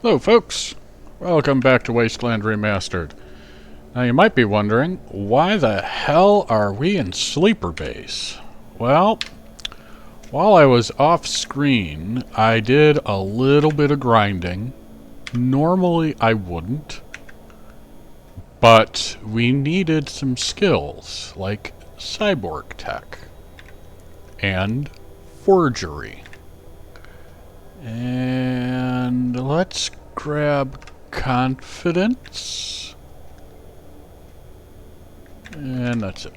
Hello folks, welcome back to Wasteland Remastered. Now you might be wondering, why the hell are we in Sleeper Base? Well, while I was off screen, I did a little bit of grinding. Normally I wouldn't, but we needed some skills like cyborg tech and forgery. And let's grab confidence. And that's it.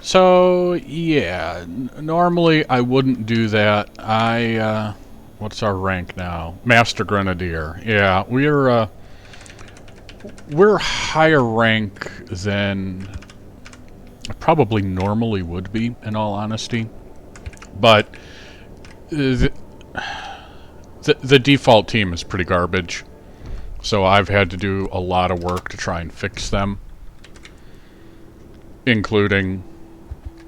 So, yeah, normally I wouldn't do that. What's our rank now? Master Grenadier. Yeah, we're higher rank than I probably normally would be, in all honesty. But the default team is pretty garbage, so I've had to do a lot of work to try and fix them, including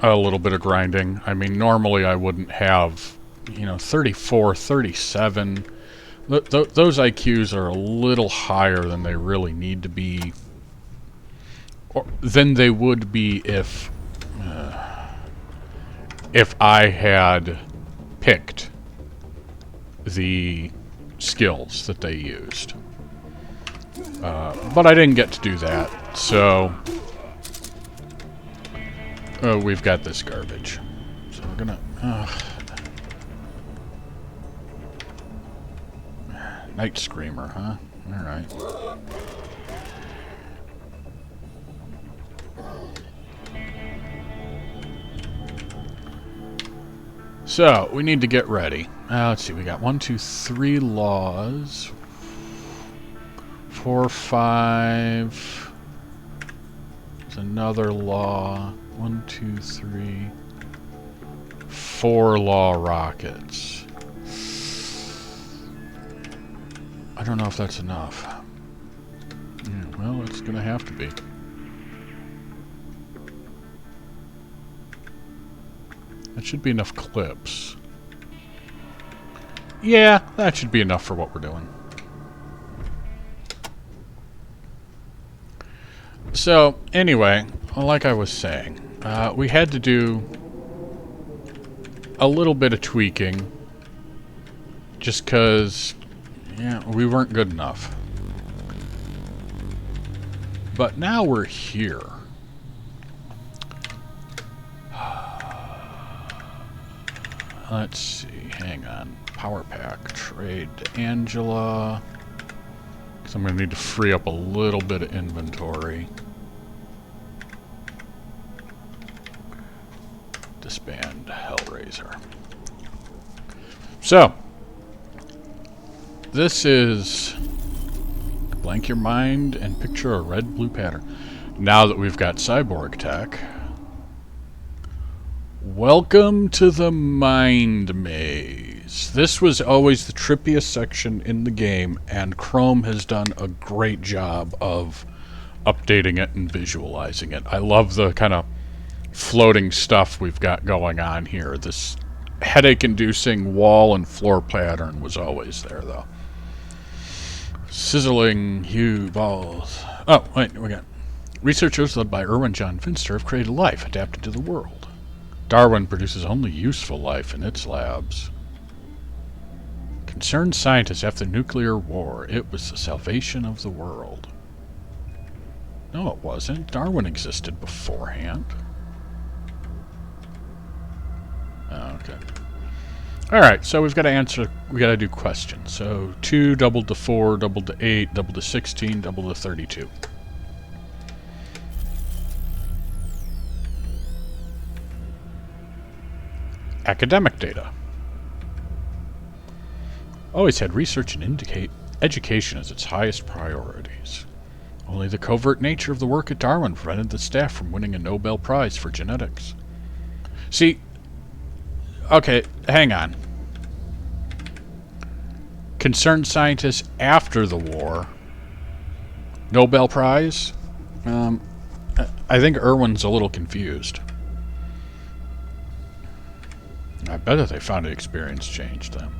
a little bit of grinding. I mean, normally I wouldn't have, 34, 37. Those IQs are a little higher than they really need to be, or than they would be if I had picked the skills that they used. But I didn't get to do that, so we've got this garbage. So we're gonna... Night Screamer, huh? Alright. So, we need to get ready. Let's see, we got 1, 2, 3 laws. 4, 5. There's another law. 1, 2, 3. 4 law rockets. I don't know if that's enough. Yeah, well, it's gonna have to be. That should be enough clips. Yeah, that should be enough for what we're doing. So, anyway, like I was saying, we had to do a little bit of tweaking just because, yeah, we weren't good enough. But now we're here. Let's see, hang on. Power pack, trade Angela. Because I'm going to need to free up a little bit of inventory. Disband Hellraiser. So, this is blank your mind and picture a red-blue pattern. Now that we've got cyborg tech, welcome to the Mind Maze. This was always the trippiest section in the game, and Chrome has done a great job of updating it and visualizing it. I love the kind of floating stuff we've got going on here. This headache-inducing wall and floor pattern was always there, though. Sizzling hue balls. Oh, wait, we got... Researchers led by Erwin John Finster have created life adapted to the world. Darwin produces only useful life in its labs. Concerned scientists after the nuclear war. It was the salvation of the world. No, it wasn't. Darwin existed beforehand. Okay. Alright, so we've got to answer, we got to do questions. So 2 doubled to 4, doubled to 8, doubled to 16, doubled to 32. Academic data. Always had research and education as its highest priorities. Only the covert nature of the work at Darwin prevented the staff from winning a Nobel Prize for genetics. See, okay, hang on. Concerned scientists after the war. Nobel Prize? I think Irwin's a little confused. I bet if they found the experience changed them.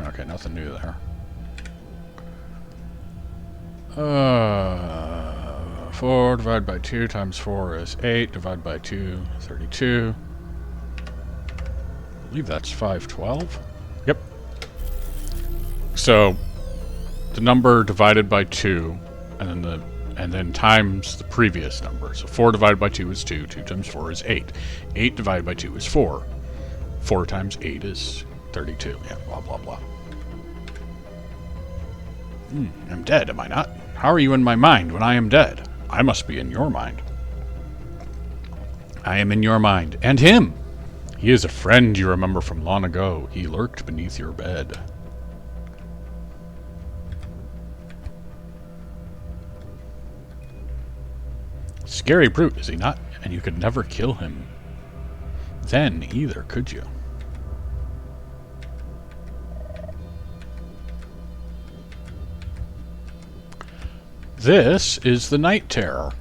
Okay, nothing new there. 4 divided by 2 times 4 is 8. Divided by 2, 32. I believe that's 512. Yep. So the number divided by 2, and then times the previous number. So 4 divided by 2 is 2. 2 times 4 is 8. 8 divided by 2 is 4. 4 times 8 is 32. Yeah, blah, blah, blah. I'm dead, am I not? How are you in my mind when I am dead? I must be in your mind. I am in your mind. And him! He is a friend you remember from long ago. He lurked beneath your bed. Scary brute, is he not? And you could never kill him then either, could you? This is the Night Terror.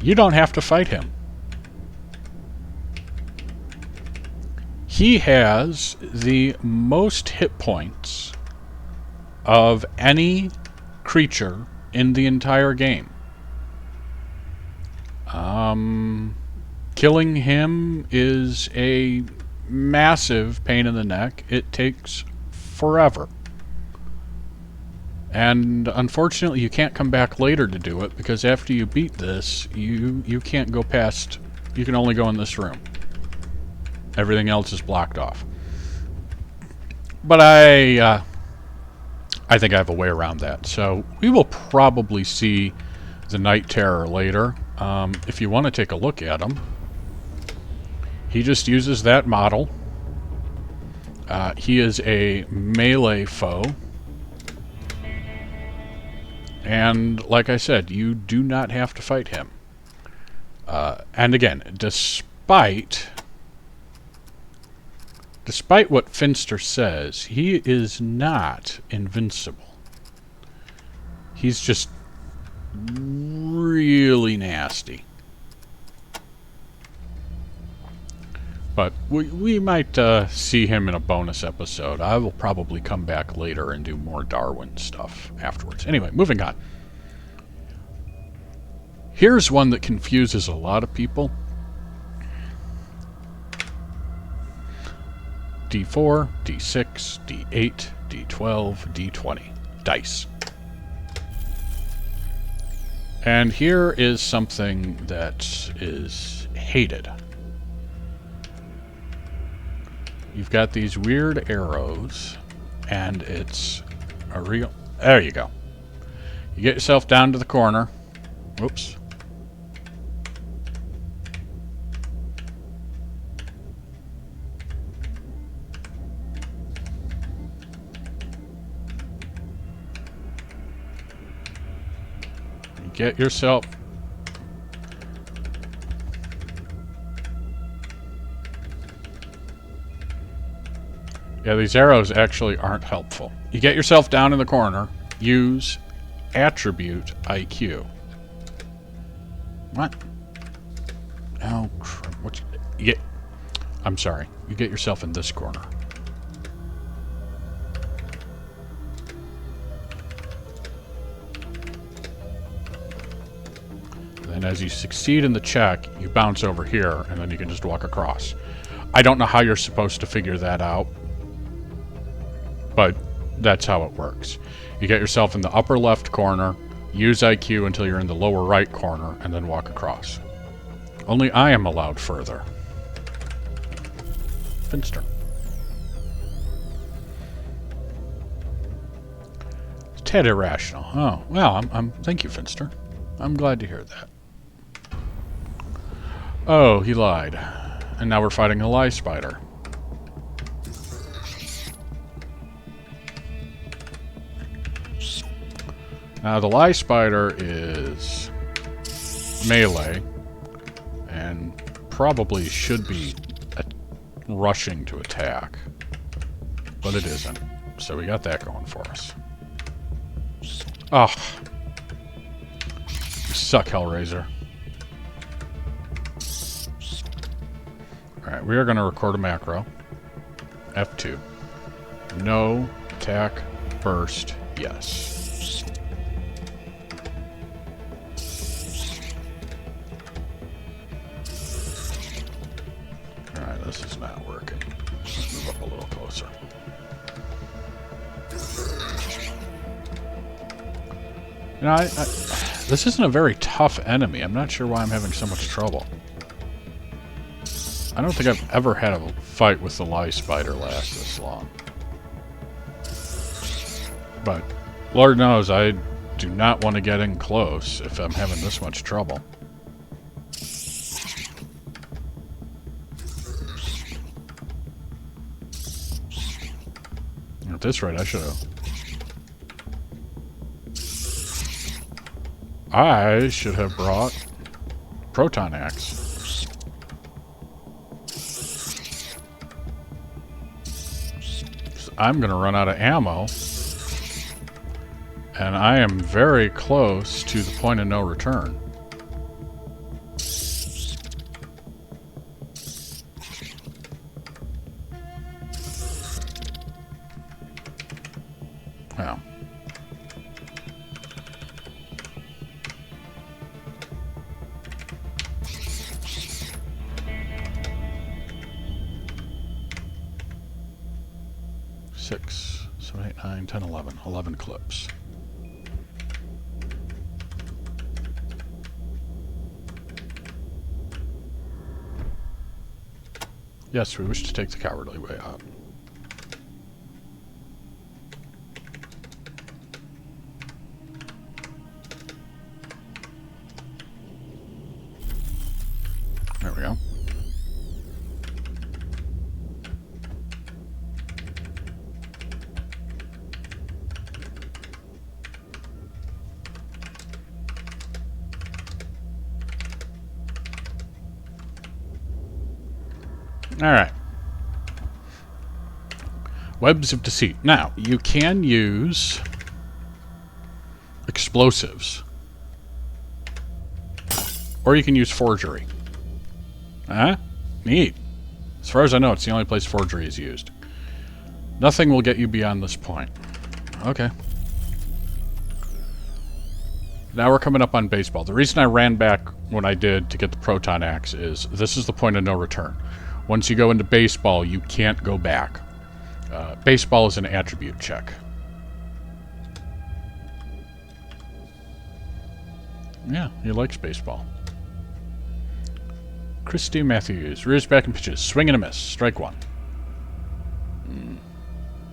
You don't have to fight him. He has the most hit points of any creature in the entire game. Killing him is a massive pain in the neck. It takes forever. And unfortunately, you can't come back later to do it, because after you beat this, you can't go past... You can only go in this room. Everything else is blocked off. But I think I have a way around that. So we will probably see the Night Terror later. If you want to take a look at him, he just uses that model. He is a melee foe. And like I said, you do not have to fight him. And again, despite what Finster says, he is not invincible. He's just really nasty. But we might see him in a bonus episode. I will probably come back later and do more Darwin stuff afterwards. Anyway, moving on. Here's one that confuses a lot of people. D4, D6, D8, D12, D20. Dice. And here is something that is hated. You've got these weird arrows, and it's a real... There you go. You get yourself down to the corner. Whoops. You get yourself... Yeah, these arrows actually aren't helpful. You get yourself down in the corner, use attribute IQ. What? Oh, what? I'm sorry. You get yourself in this corner. Then as you succeed in the check, you bounce over here, and then you can just walk across. I don't know how you're supposed to figure that out, but that's how it works. You get yourself in the upper left corner, use IQ until you're in the lower right corner, and then walk across. Only I am allowed further. Finster. It's a tad irrational. Oh, well, thank you, Finster. I'm glad to hear that. Oh, he lied. And now we're fighting a lie spider. Now, the lie spider is melee, and probably should be rushing to attack, but it isn't. So we got that going for us. Oh, you suck, Hellraiser. Alright, we are going to record a macro. F2. No. Attack. Burst. Yes. Alright, this is not working. Let's move up a little closer. You know, this isn't a very tough enemy. I'm not sure why I'm having so much trouble. I don't think I've ever had a fight with the lice spider last this long. But Lord knows I do not want to get in close if I'm having this much trouble. At this rate, I should have... I should have brought Proton Axe. I'm going to run out of ammo. And I am very close to the point of no return. Wow. Six, 7, 8, 9, 10, 11. 11 clips. Yes, we wish to take the cowardly way out. There we go. Alright. Webs of Deceit. Now, you can use explosives. Or you can use forgery. Neat. As far as I know, it's the only place forgery is used. Nothing will get you beyond this point. Okay. Now we're coming up on baseball. The reason I ran back when I did to get the Proton Axe is this is the point of no return. Once you go into baseball, you can't go back. Baseball is an attribute check. Yeah, he likes baseball. Christy Matthews. Rears back and pitches. Swing and a miss. Strike one.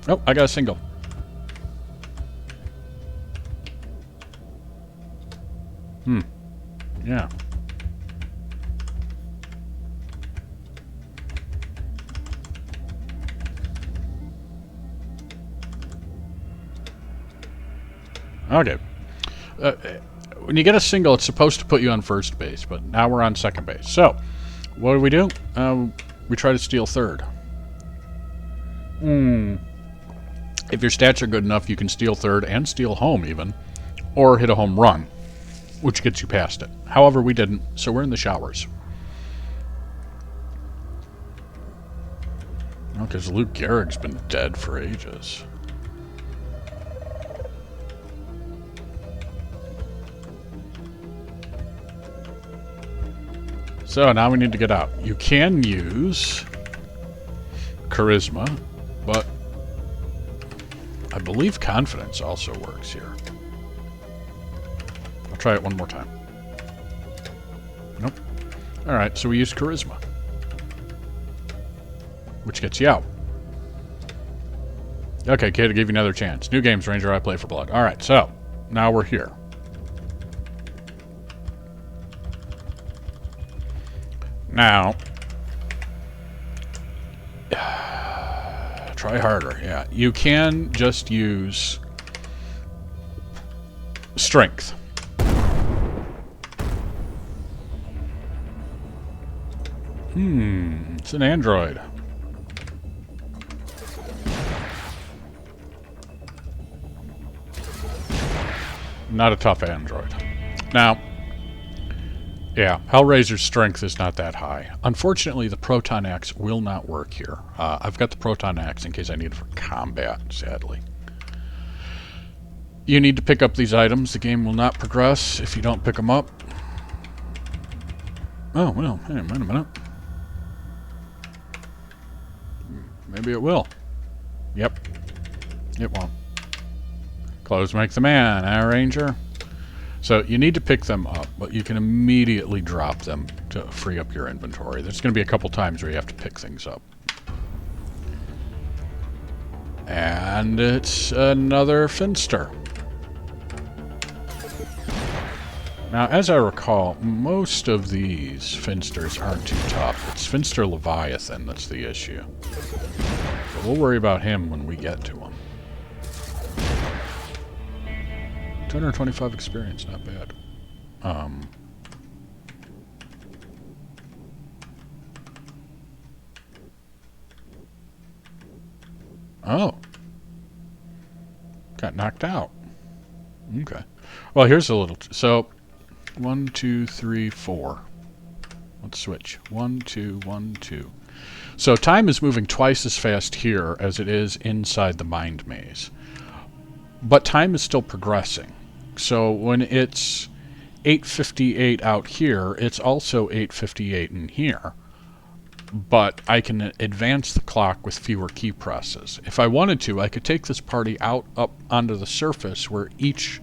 Oh, I got a single. Yeah. Okay. When you get a single, it's supposed to put you on first base, but now we're on second base. So, what do? We try to steal third. If your stats are good enough, you can steal third and steal home even, or hit a home run, which gets you past it. However, we didn't, so we're in the showers. Oh, because Luke Gehrig's been dead for ages. So now we need to get out. You can use charisma, but I believe confidence also works here. I'll try it one more time. Nope. Alright, so we use charisma, which gets you out. Okay, kid, I gave you another chance. New games, Ranger, I play for blood. Alright, so now we're here. Now, try harder. Yeah, you can just use strength. It's an android. Not a tough android. Now, Yeah, Hellraiser's strength is not that high. Unfortunately, the Proton Axe will not work here. I've got the Proton Axe in case I need it for combat, sadly. You need to pick up these items. The game will not progress if you don't pick them up. Oh, well, hey, wait a minute. Maybe it will. Yep. It won't. Clothes make the man, eh, Ranger? So you need to pick them up, but you can immediately drop them to free up your inventory. There's going to be a couple times where you have to pick things up. And it's another Finster. Now, as I recall, most of these Finsters aren't too tough. It's Finster Leviathan that's the issue. But we'll worry about him when we get to him. 225 experience, not bad. Oh. Got knocked out. Okay. Well, here's a little... So, 1, 2, 3, 4. Let's switch. 1, 2, 1, 2. So time is moving twice as fast here as it is inside the mind maze. But time is still progressing. So when it's 8:58 out here, it's also 8:58 in here. But I can advance the clock with fewer key presses. If I wanted to, I could take this party out up onto the surface where each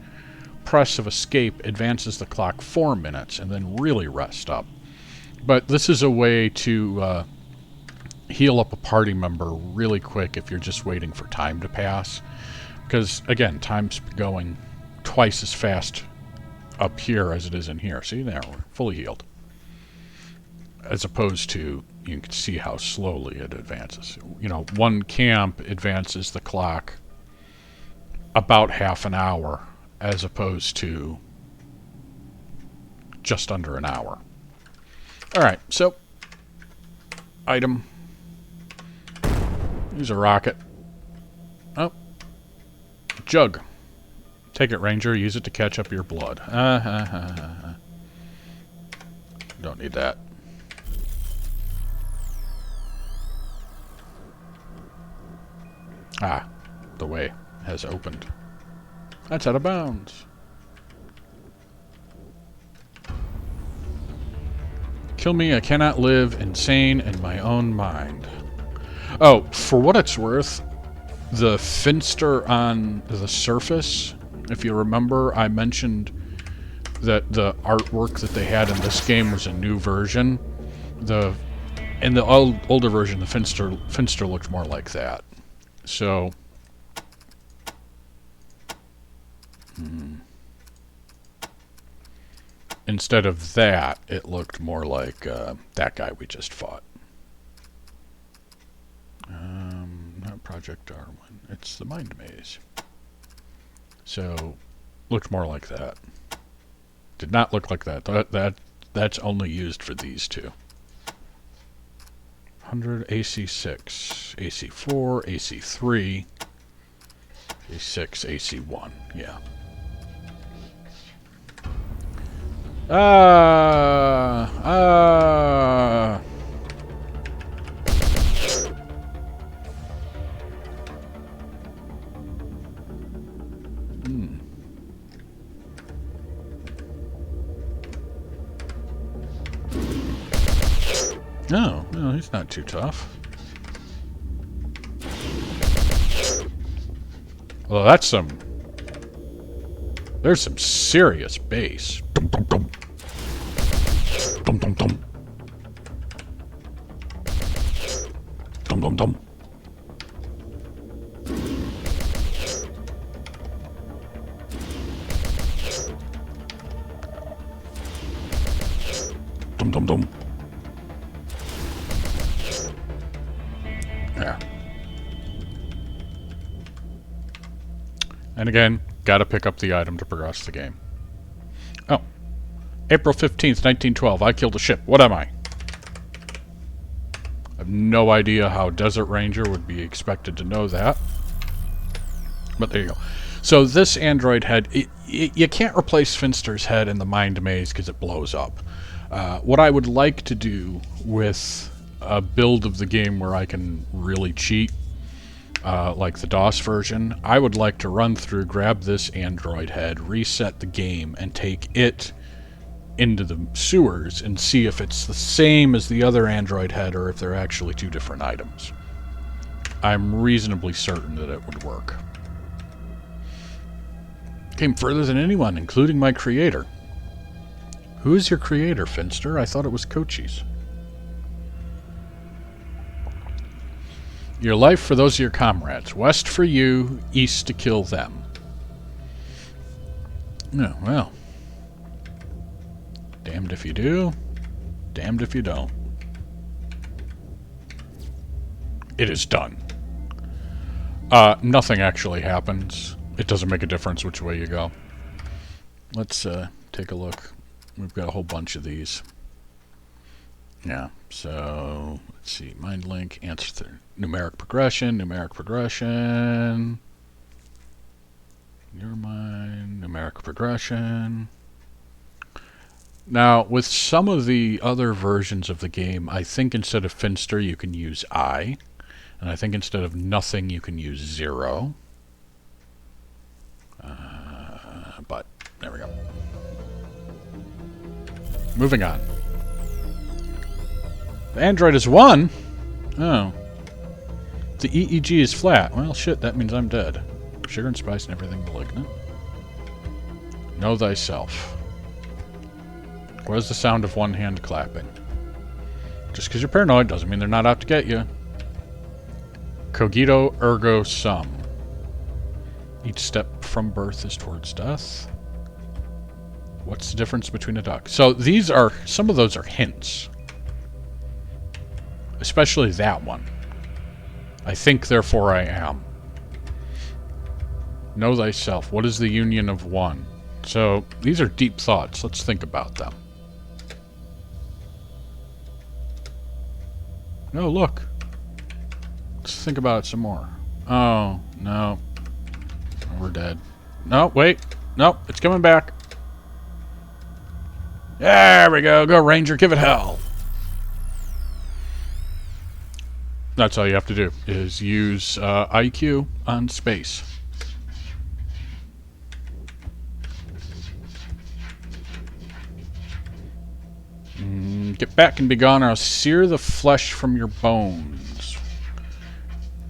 press of escape advances the clock 4 minutes and then really rest up. But this is a way to heal up a party member really quick if you're just waiting for time to pass. Because, again, time's going twice as fast up here as it is in here. See, there, we're fully healed. As opposed to, you can see how slowly it advances. You know, one camp advances the clock about half an hour, as opposed to just under an hour. Alright, so, item. Use a rocket. Oh. Jug. Take it, Ranger. Use it to catch up your blood. Don't need that. Ah, the way has opened. That's out of bounds. Kill me, I cannot live insane in my own mind. Oh, for what it's worth, the Finster on the surface, if you remember, I mentioned that the artwork that they had in this game was a new version. In the older version, the Finster looked more like that. So, instead of that, it looked more like that guy we just fought. Not Project Darwin. It's the Mind Maze. So, looked more like that. Did not look like that. That's only used for these two. 100 AC6, AC4, AC3, AC6, AC1. Yeah. No, he's not too tough. Well, that's there's some serious bass. Dum dum dum. Dum dum dum. Dum dum dum. Dum dum dum. There. And again, gotta pick up the item to progress the game. Oh. April 15th, 1912. I killed a ship. What am I? I have no idea how Desert Ranger would be expected to know that. But there you go. So this android head, you can't replace Finster's head in the Mind Maze because it blows up. What I would like to do with a build of the game where I can really cheat, like the DOS version, I would like to run through, grab this Android head, reset the game, and take it into the sewers and see if it's the same as the other Android head or if they're actually two different items. I'm reasonably certain that it would work. Came further than anyone, including my creator. Who is your creator, Finster? I thought it was Kochi's. Your life for those of your comrades. West for you, east to kill them. Oh, well. Damned if you do, damned if you don't. It is done. Nothing actually happens. It doesn't make a difference which way you go. Let's take a look. We've got a whole bunch of these. Yeah, so let's see. Mind link, answer numeric progression, Your mind, numeric progression. Now, with some of the other versions of the game, I think instead of Finster you can use I, and I think instead of nothing you can use 0. But there we go. Moving on. The Android is 1? Oh. The EEG is flat. Well, shit, that means I'm dead. Sugar and spice and everything malignant. Know thyself. What is the sound of one hand clapping? Just because you're paranoid doesn't mean they're not out to get you. Cogito ergo sum. Each step from birth is towards death. What's the difference between a duck? So these are, some of those are hints. Especially that one. I think, therefore I am. Know thyself. What is the union of one? So these are deep thoughts. Let's think about them. No, look. Let's think about it some more. Oh, no. We're dead. No, wait. No, it's coming back. There we go. Go, Ranger. Give it hell. That's all you have to do, is use IQ on space. Get back and be gone, or I'll sear the flesh from your bones.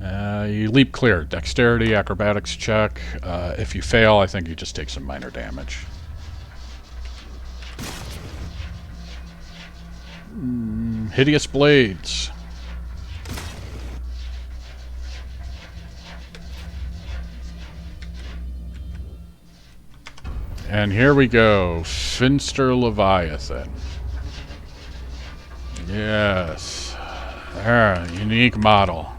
You leap clear. Dexterity, acrobatics check. If you fail, I think you just take some minor damage. Hideous blades. And here we go. Finster Leviathan. Yes. There, unique model.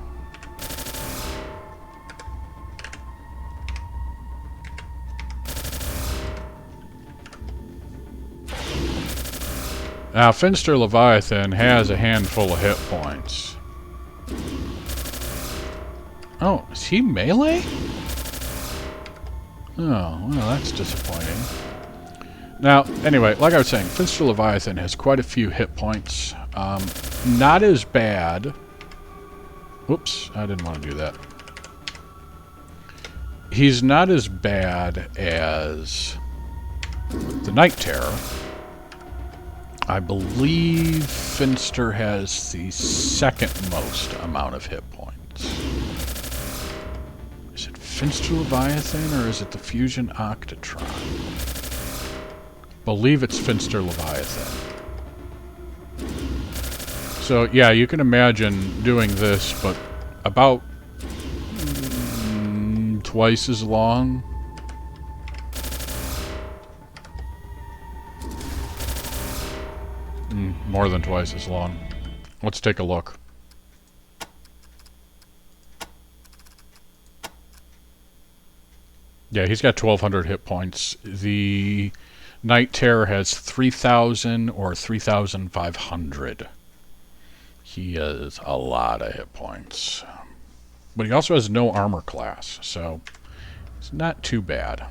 Now, Finster Leviathan has a handful of hit points. Oh, is he melee? Oh, well, that's disappointing. Now, anyway, like I was saying, Finster Leviathan has quite a few hit points. Not as bad. Whoops, I didn't want to do that. He's not as bad as the Night Terror. I believe Finster has the second most amount of hit points. Is it Finster Leviathan or is it the Fusion Octatron? Believe it's Finster Leviathan. So yeah, you can imagine doing this, but about twice as long. More than twice as long. Let's take a look. Yeah, he's got 1,200 hit points. The Night Terror has 3,000 or 3,500. He has a lot of hit points. But he also has no armor class, so it's not too bad.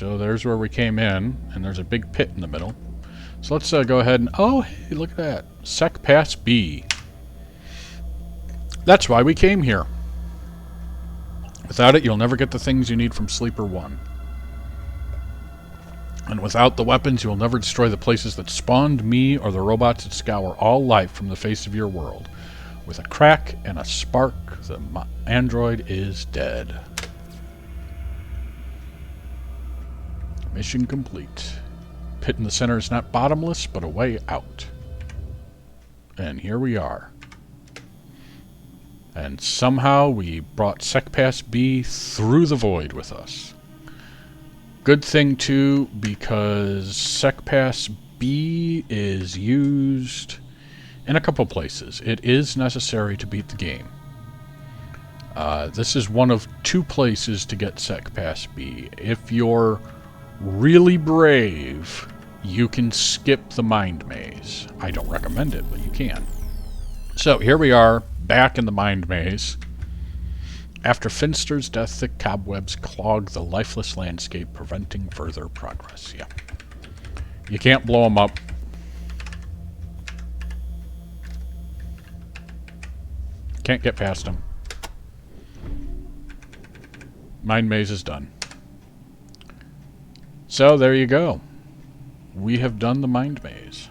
So there's where we came in, and there's a big pit in the middle. So let's go ahead and... Oh, hey, look at that. Sec Pass B. That's why we came here. Without it, you'll never get the things you need from Sleeper 1. And without the weapons, you will never destroy the places that spawned me or the robots that scour all life from the face of your world. With a crack and a spark, the android is dead. Mission complete. Pit in the center is not bottomless, but a way out. And here we are. And somehow we brought Sec Pass B through the void with us. Good thing, too, because Sec Pass B is used in a couple places. It is necessary to beat the game. This is one of 2 places to get Sec Pass B. If you're really brave, you can skip the Mind Maze. I don't recommend it, but you can. So here we are, back in the Mind Maze. After Finster's death, thick cobwebs clog the lifeless landscape, preventing further progress. Yeah. You can't blow them up. Can't get past them. Mind Maze is done. So, there you go. We have done the Mind Maze.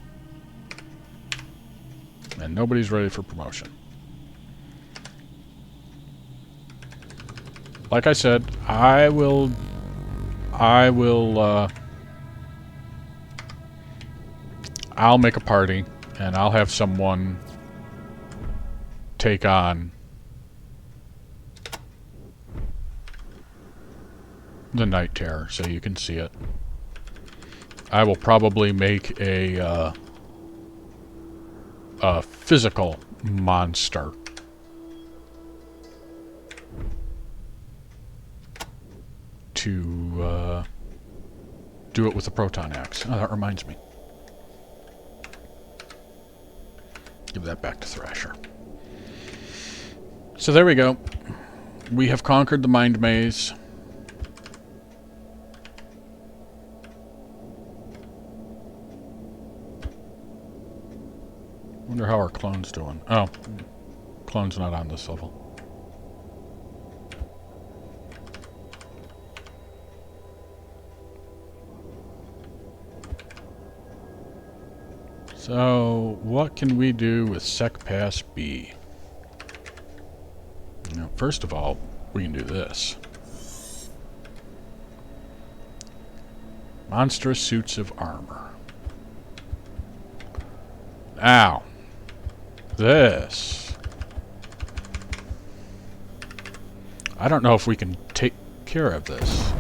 And nobody's ready for promotion. Like I said, I'll make a party, and I'll have someone take on the Night Terror, so you can see it. I will probably make a physical monster. To do it with a proton axe. Oh, that reminds me. Give that back to Thrasher. So there we go. We have conquered the Mind Maze. Wonder how our clone's doing. Oh, clone's not on this level. So, what can we do with Sec Pass B? Now, first of all, we can do this. Monstrous suits of armor. Now, this. I don't know if we can take care of this.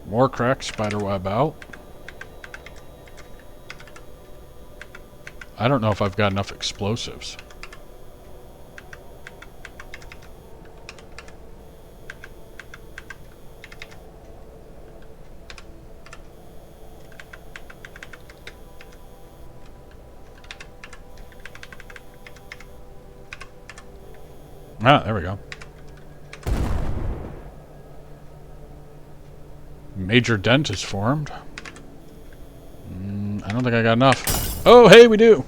More cracked spiderweb out. I don't know if I've got enough explosives. Ah, there we go. Major dent is formed. I don't think I got enough. Oh, hey, we do!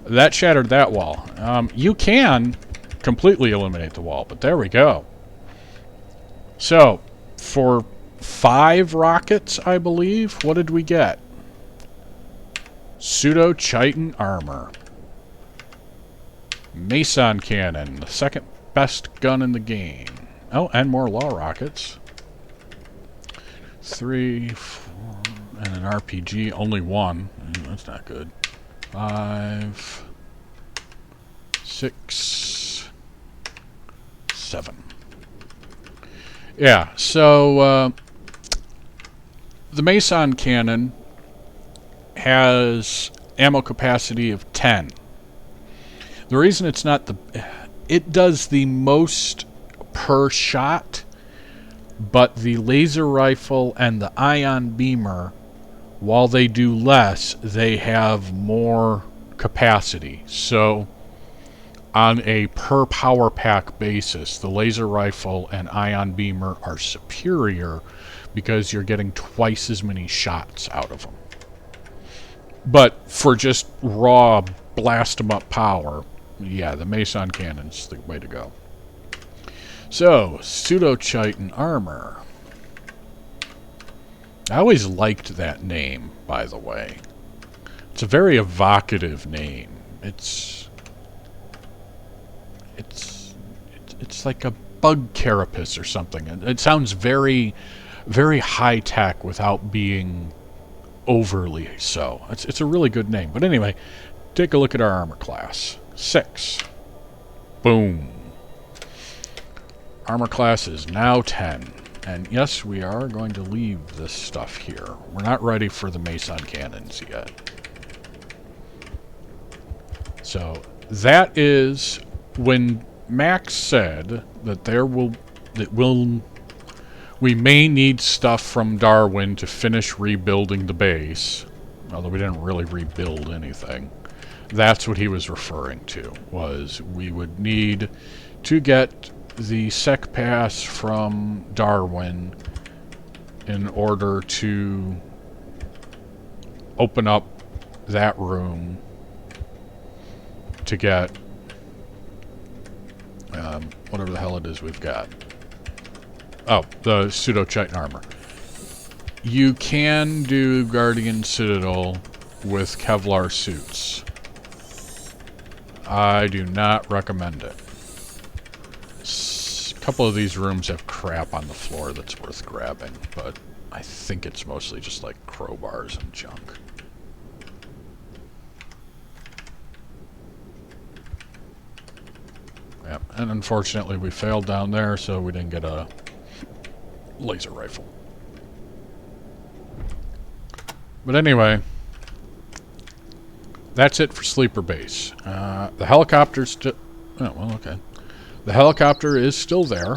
That shattered that wall. You can completely eliminate the wall, but there we go. So, for 5 rockets, I believe, what did we get? Pseudo-Chitin armor. Meson cannon, the second best gun in the game. Oh, and more law rockets. 3, 4, and an RPG, only 1. That's not good. 5, 6, 7. Yeah, so the Meson cannon has ammo capacity of 10. The reason it's not the... It does the most per shot, but the laser rifle and the ion beamer, while they do less, they have more capacity. So on a per power pack basis, the laser rifle and ion beamer are superior because you're getting twice as many shots out of them. But for just raw blast 'em up power, yeah, the Meson Cannon's the way to go. So, Pseudo-Chitin armor. I always liked that name, by the way. It's a very evocative name. It's like a bug carapace or something. It sounds very, very high tech without being overly so. It's a really good name. But anyway, take a look at our armor class. 6. Boom. Armor class is now 10. And yes, we are going to leave this stuff here. We're not ready for the Meson cannons yet. So that is when Max said that we may need stuff from Darwin to finish rebuilding the base, although we didn't really rebuild anything. That's what he was referring to, was we would need to get the sec pass from Darwin in order to open up that room to get whatever the hell it is we've got. Oh, the Pseudo-Chitin armor. You can do Guardian Citadel with Kevlar suits. I do not recommend it. A couple of these rooms have crap on the floor that's worth grabbing, but I think it's mostly just like crowbars and junk. Yep, and unfortunately we failed down there, so we didn't get a laser rifle. But anyway, that's it for Sleeper Base. The helicopter's still... Oh, well, okay. The helicopter is still there.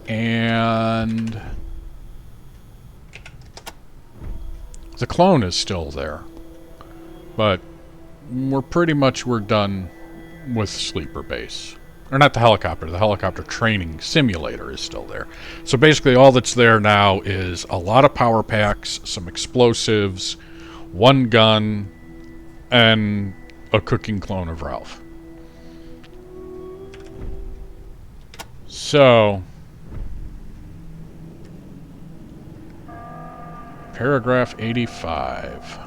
And the clone is still there. But we're done with Sleeper Base. Or not the helicopter training simulator is still there. So basically all that's there now is a lot of power packs, some explosives, one gun, and a cooking clone of Ralph. So, paragraph 85.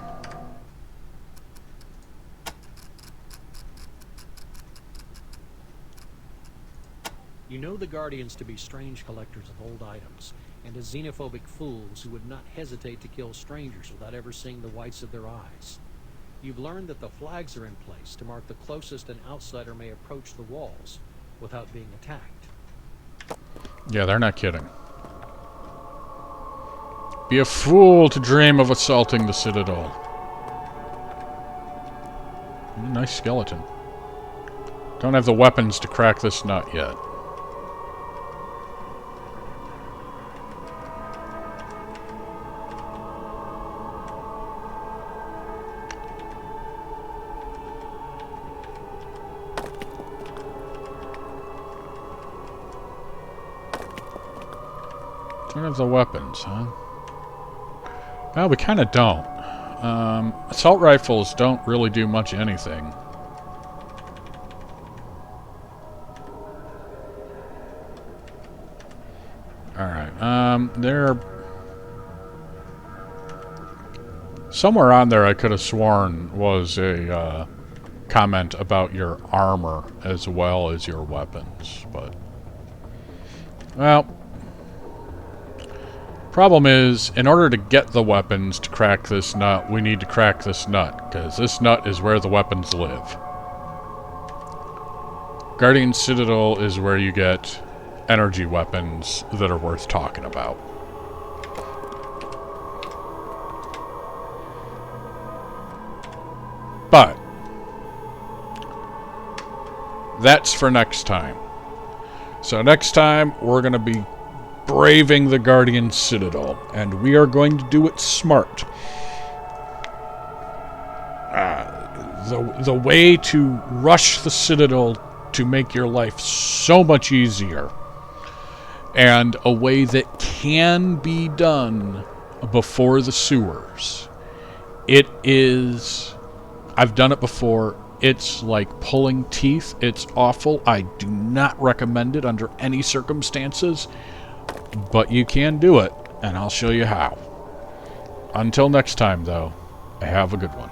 You know the Guardians to be strange collectors of old items, and as xenophobic fools who would not hesitate to kill strangers without ever seeing the whites of their eyes. You've learned that the flags are in place to mark the closest an outsider may approach the walls without being attacked. Yeah, they're not kidding. Be a fool to dream of assaulting the Citadel. Nice skeleton. Don't have the weapons to crack this nut yet. Don't have the weapons, huh? Well, we kind of don't. Assault rifles don't really do much anything. Alright, there... Somewhere on there I could have sworn was a comment about your armor as well as your weapons, but... Well... Problem is, in order to get the weapons to crack this nut, we need to crack this nut, because this nut is where the weapons live. Guardian Citadel is where you get energy weapons that are worth talking about. But that's for next time. So next time, we're going to be braving the Guardian Citadel, and we are going to do it smart. the way to rush the Citadel to make your life so much easier, and a way that can be done before the sewers. It is... I've done it before. It's like pulling teeth. It's awful. I do not recommend it under any circumstances, but you can do it, and I'll show you how. Until next time, though, have a good one.